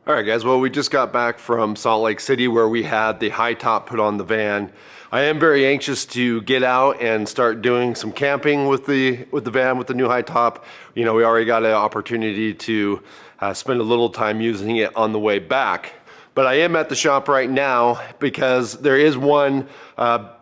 All right, guys, well, we just got back from Salt Lake City where we had the high top put on the van. I am very anxious to get out and start doing some camping with the van with the new high top. You know, we already got an opportunity to spend a little time using it on the way back. But I am at the shop right now because there is one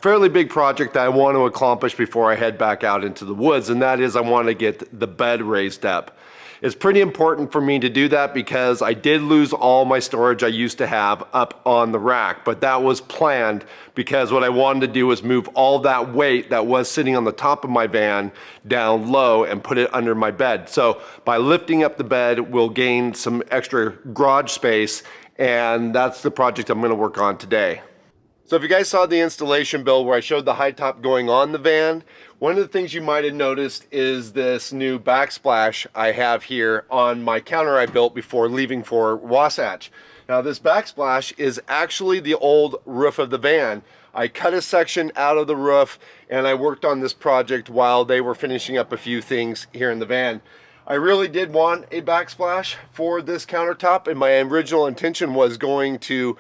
fairly big project that I want to accomplish before I head back out into the woods, and that is I want to get the bed raised up. It's pretty important for me to do that because I did lose all my storage I used to have up on the rack, but that was planned because what I wanted to do was move all that weight that was sitting on the top of my van down low and put it under my bed. So by lifting up the bed, we'll gain some extra garage space, and that's the project I'm going to work on today. So if you guys saw the installation build where I showed the high top going on the van, one of the things you might have noticed is this new backsplash I have here on my counter I built before leaving for Wasatch. Now this backsplash is actually the old roof of the van. I cut a section out of the roof and I worked on this project while they were finishing up a few things here in the van. I really did want a backsplash for this countertop, and my original intention was going to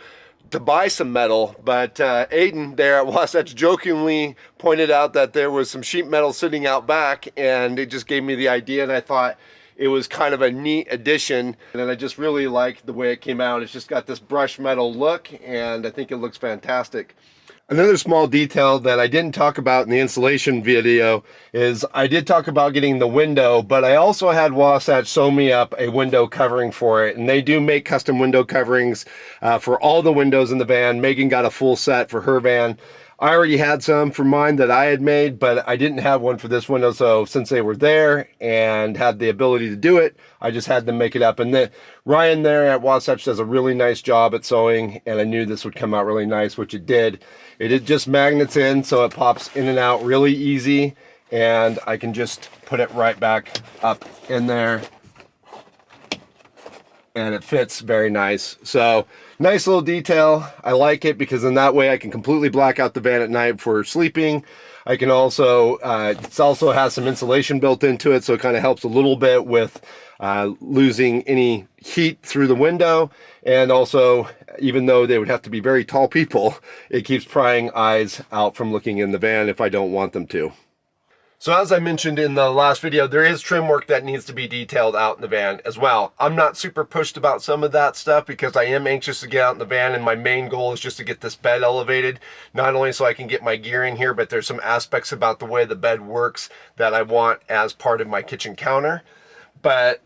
buy some metal, but Aiden there at Wasatch jokingly pointed out that there was some sheet metal sitting out back, and it just gave me the idea, and I thought it was kind of a neat addition, and I just really like the way it came out. It's just got this brushed metal look, and I think it looks fantastic. Another small detail that I didn't talk about in the installation video is I did talk about getting the window, but I also had Wasatch sew me up a window covering for it, and they do make custom window coverings for all the windows in the van. Megan got a full set for her van. I already had some for mine that I had made, but I didn't have one for this window, so since they were there and had the ability to do it, I just had them make it up. And Ryan there at Wasatch does a really nice job at sewing, and I knew this would come out really nice, which it did. It just magnets in, so it pops in and out really easy, and I can just put it right back up in there, and it fits very nice. So nice little detail. I like it because in that way I can completely black out the van at night for sleeping. I can also, it also has some insulation built into it, so it kind of helps a little bit with losing any heat through the window. And also, even though they would have to be very tall people, it keeps prying eyes out from looking in the van if I don't want them to. So as I mentioned in the last video, there is trim work that needs to be detailed out in the van as well. I'm not super pushed about some of that stuff because I am anxious to get out in the van, and my main goal is just to get this bed elevated, not only so I can get my gear in here, but there's some aspects about the way the bed works that I want as part of my kitchen counter. But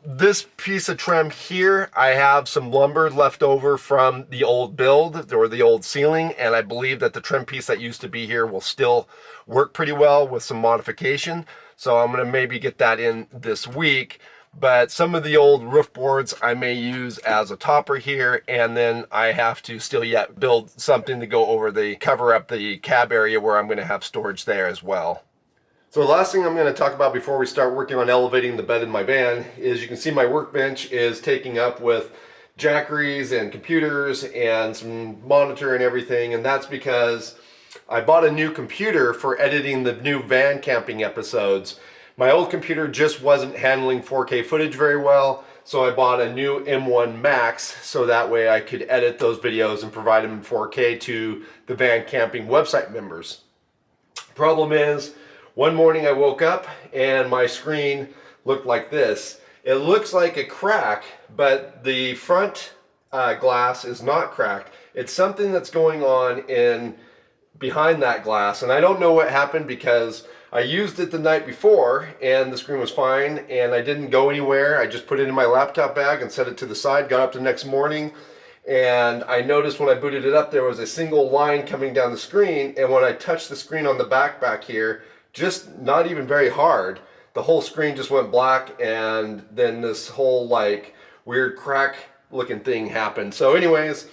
this piece of trim here, I have some lumber left over from the old build or the old ceiling, and I believe that the trim piece that used to be here will still work pretty well with some modification. So I'm going to maybe get that in this week. But some of the old roof boards I may use as a topper here, and then I have to still yet build something to go over the cover up the cab area where I'm going to have storage there as well. So the last thing I'm going to talk about before we start working on elevating the bed in my van is you can see my workbench is taking up with jackeries and computers and some monitor and everything, and that's because I bought a new computer for editing the new van camping episodes. My old computer just wasn't handling 4K footage very well, so I bought a new M1 Max so that way I could edit those videos and provide them in 4K to the van camping website members. Problem is, one morning I woke up and my screen looked like this. It looks like a crack, but the front glass is not cracked. It's something that's going on behind that glass, and I don't know what happened because I used it the night before and the screen was fine and I didn't go anywhere. I just put it in my laptop bag and set it to the side, got up the next morning, and I noticed when I booted it up there was a single line coming down the screen, and when I touched the screen on the back here, just not even very hard, the whole screen just went black, and then this whole like weird crack looking thing happened. So anyways,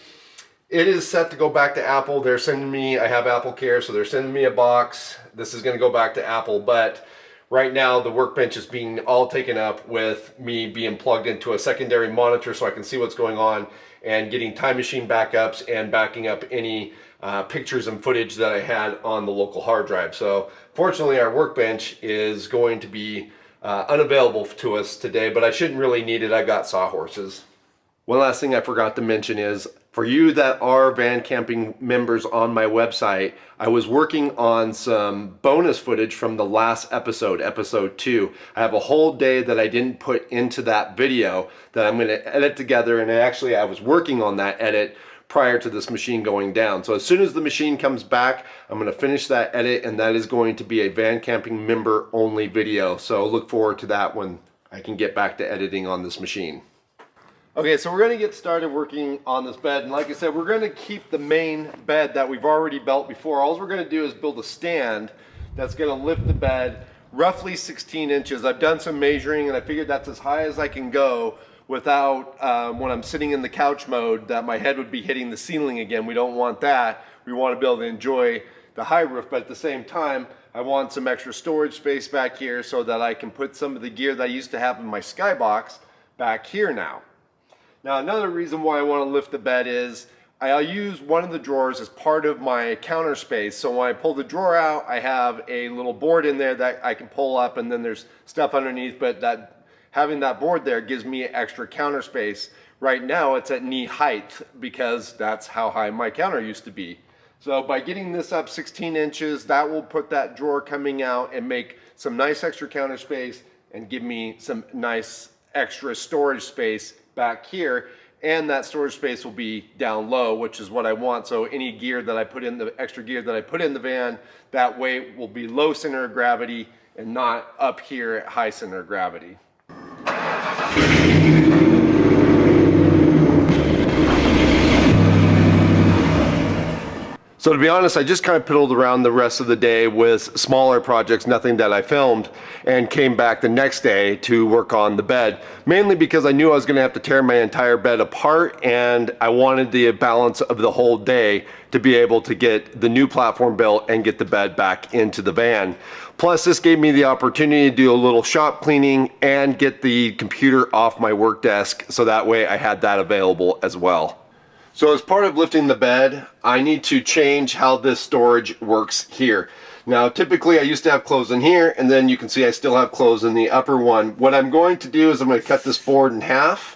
it is set to go back to Apple. They're sending me, I have Apple Care, so they're sending me a box. This is going to go back to Apple, but right now the workbench is being all taken up with me being plugged into a secondary monitor so I can see what's going on, and getting time machine backups and backing up any pictures and footage that I had on the local hard drive. So fortunately our workbench is going to be unavailable to us today, but I shouldn't really need it. I got sawhorses. One last thing I forgot to mention is, for you that are van camping members on my website, I was working on some bonus footage from the last episode, episode 2. I have a whole day that I didn't put into that video that I'm going to edit together, and I was working on that edit prior to this machine going down. So as soon as the machine comes back, I'm going to finish that edit, and that is going to be a van camping member only video. So look forward to that when I can get back to editing on this machine. Okay, so we're going to get started working on this bed, and like I said, we're going to keep the main bed that we've already built before. All we're going to do is build a stand that's going to lift the bed roughly 16 inches. I've done some measuring, and I figured that's as high as I can go without, when I'm sitting in the couch mode, that my head would be hitting the ceiling again. We don't want that. We want to be able to enjoy the high roof, but at the same time, I want some extra storage space back here so that I can put some of the gear that I used to have in my skybox back here now. Now, another reason why I want to lift the bed is I'll use one of the drawers as part of my counter space. So when I pull the drawer out, I have a little board in there that I can pull up, and then there's stuff underneath, but having that board there gives me extra counter space. Right now it's at knee height because that's how high my counter used to be. So by getting this up 16 inches, that will put that drawer coming out and make some nice extra counter space and give me some nice extra storage space back here, and that storage space will be down low, which is what I want. So any gear that I put in, the extra gear that I put in the van, that way will be low center of gravity and not up here at high center of gravity. So to be honest, I just kind of piddled around the rest of the day with smaller projects, nothing that I filmed, and came back the next day to work on the bed, mainly because I knew I was going to have to tear my entire bed apart, and I wanted the balance of the whole day to be able to get the new platform built and get the bed back into the van. Plus, this gave me the opportunity to do a little shop cleaning and get the computer off my work desk, so that way I had that available as well. So as part of lifting the bed, I need to change how this storage works here. Now, typically I used to have clothes in here, and then you can see I still have clothes in the upper one. What I'm going to do is I'm going to cut this board in half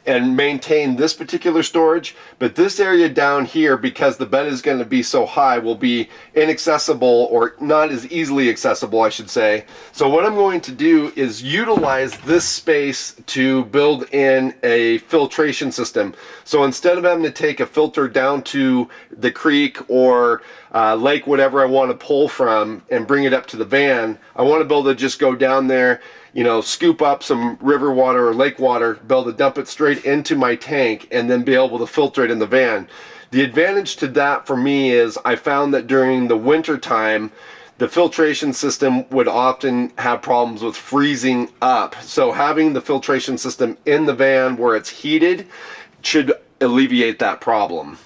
and maintain this particular storage, but this area down here, because the bed is going to be so high, will be inaccessible, or not as easily accessible, I should say. So what I'm going to do is utilize this space to build in a filtration system. So instead of having to take a filter down to the creek or lake, whatever I want to pull from, and bring it up to the van, I want to be able to just go down there, you know, scoop up some river water or lake water, be able to dump it straight into my tank, and then be able to filter it in the van. The advantage to that for me is I found that during the winter time, the filtration system would often have problems with freezing up. So having the filtration system in the van where it's heated should alleviate that problem.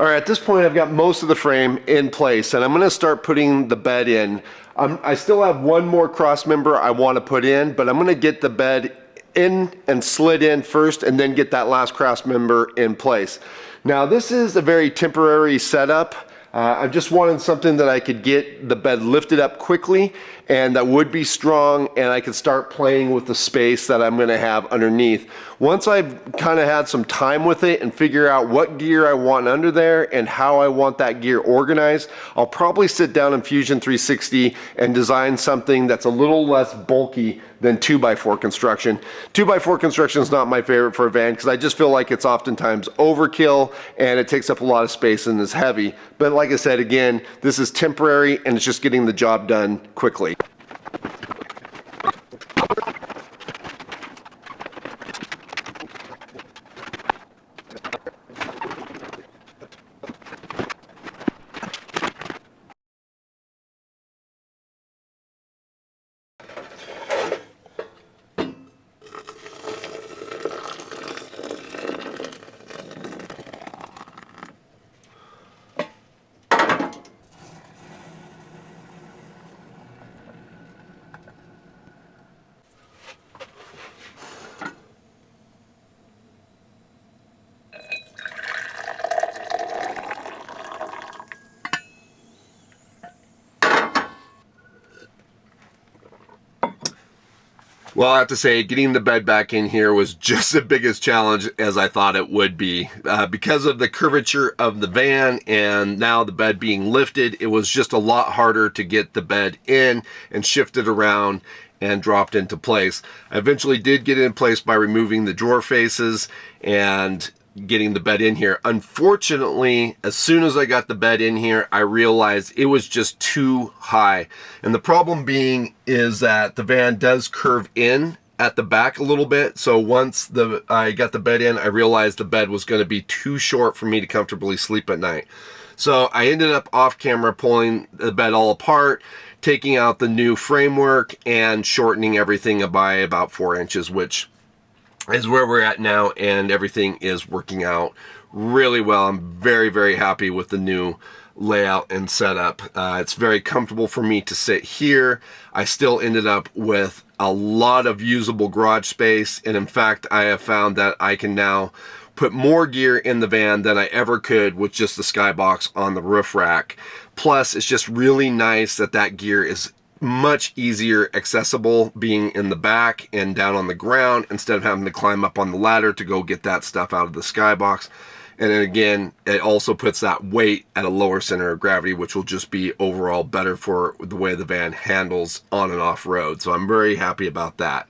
All right, at this point I've got most of the frame in place, and I'm going to start putting the bed in. I still have one more cross member I want to put in, but I'm going to get the bed in and slid in first, and then get that last cross member in place. Now this is a very temporary setup. I just wanted something that I could get the bed lifted up quickly and that would be strong, and I could start playing with the space that I'm going to have underneath. Once I've kind of had some time with it and figure out what gear I want under there and how I want that gear organized, I'll probably sit down in Fusion 360 and design something that's a little less bulky than 2x4 construction. 2x4 construction is not my favorite for a van because I just feel like it's oftentimes overkill and it takes up a lot of space and is heavy. But like I said, again, this is temporary and it's just getting the job done quickly. Well, I have to say, getting the bed back in here was just the biggest challenge as I thought it would be. Because of the curvature of the van and now the bed being lifted, it was just a lot harder to get the bed in and shifted around and dropped into place. I eventually did get it in place by removing the drawer faces and getting the bed in here. Unfortunately, as soon as I got the bed in here, I realized it was just too high. And the problem being is that the van does curve in at the back a little bit. So once I got the bed in, I realized the bed was going to be too short for me to comfortably sleep at night. So I ended up off camera pulling the bed all apart, taking out the new framework and shortening everything by about 4 inches, which is where we're at now, and everything is working out really well. I'm very, very happy with the new layout and setup. It's very comfortable for me to sit here. I still ended up with a lot of usable garage space, and in fact, I have found that I can now put more gear in the van than I ever could with just the skybox on the roof rack. Plus, it's just really nice that that gear is much easier accessible being in the back and down on the ground instead of having to climb up on the ladder to go get that stuff out of the skybox. And then again, it also puts that weight at a lower center of gravity, which will just be overall better for the way the van handles on and off road. So I'm very happy about that.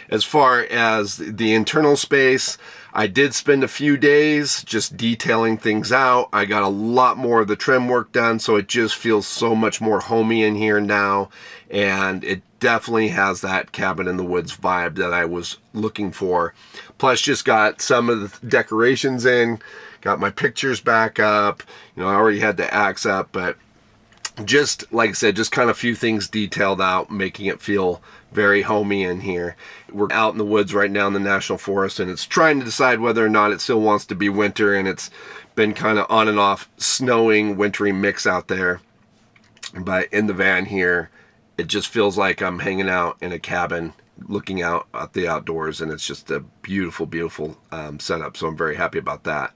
As far as the internal space, I did spend a few days just detailing things out. I got a lot more of the trim work done, so it just feels so much more homey in here now, and it definitely has that cabin in the woods vibe that I was looking for. Plus, just got some of the decorations in, got my pictures back up. You know, I already had the axe up, but just like I said, just kind of a few things detailed out, making it feel very homey in here. We're out in the woods right now in the National Forest, and it's trying to decide whether or not it still wants to be winter, and it's been kind of on and off snowing, wintry mix out there. But in the van here, it just feels like I'm hanging out in a cabin looking out at the outdoors, and it's just a beautiful, beautiful setup. So I'm very happy about that.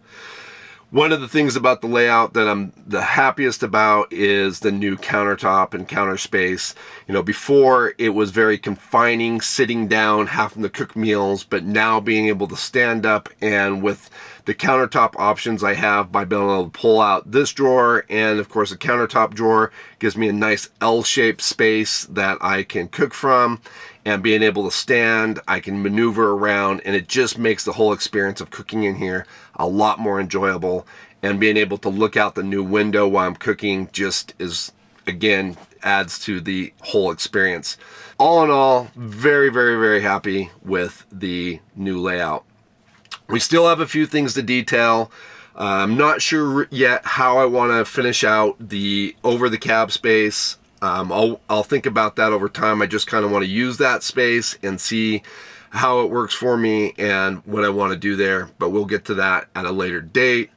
One of the things about the layout that I'm the happiest about is the new countertop and counter space. You know, before it was very confining, sitting down, having to cook meals, but now being able to stand up, and with the countertop options I have by being able to pull out this drawer and of course a countertop drawer gives me a nice L-shaped space that I can cook from, and being able to stand, I can maneuver around, and it just makes the whole experience of cooking in here a lot more enjoyable. And being able to look out the new window while I'm cooking just is, again, adds to the whole experience. All in all, very, very, very happy with the new layout. We still have a few things to detail. I'm not sure yet how I want to finish out the over the cab space. I'll think about that over time. I just kind of want to use that space and see how it works for me and what I want to do there, but we'll get to that at a later date.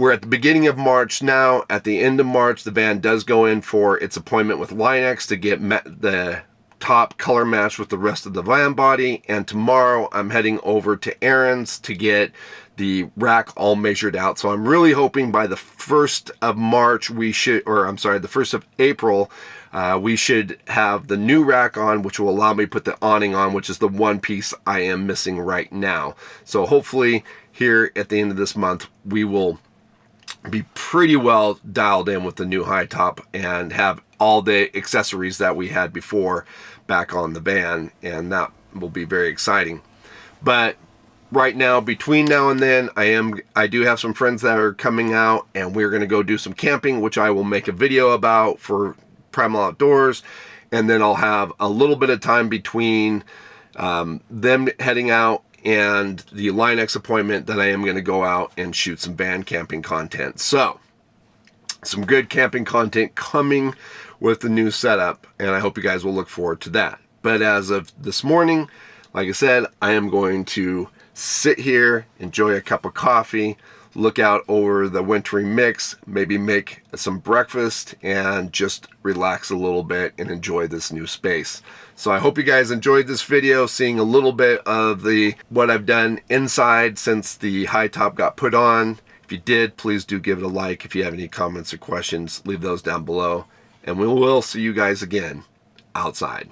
We're at the beginning of March now. At the end of March, the van does go in for its appointment with Line-X to get the top color match with the rest of the van body. And tomorrow I'm heading over to Aaron's to get the rack all measured out. So I'm really hoping by the 1st of March we should, or I'm sorry, the 1st of April, we should have the new rack on, which will allow me to put the awning on, which is the one piece I am missing right now. So hopefully here at the end of this month, we will be pretty well dialed in with the new high top and have all the accessories that we had before back on the van, and that will be very exciting. But right now, between now and then, I do have some friends that are coming out, and we're going to go do some camping, which I will make a video about for Primal Outdoors. And then I'll have a little bit of time between them heading out and the Line-X appointment that I am going to go out and shoot some van camping content. So some good camping content coming with the new setup, and I hope you guys will look forward to that. But as of this morning, like I said, I am going to sit here, enjoy a cup of coffee, look out over the wintry mix, maybe make some breakfast, and just relax a little bit and enjoy this new space. So I hope you guys enjoyed this video, seeing a little bit of what I've done inside since the high top got put on. If you did, please do give it a like. If you have any comments or questions, leave those down below. And we will see you guys again outside.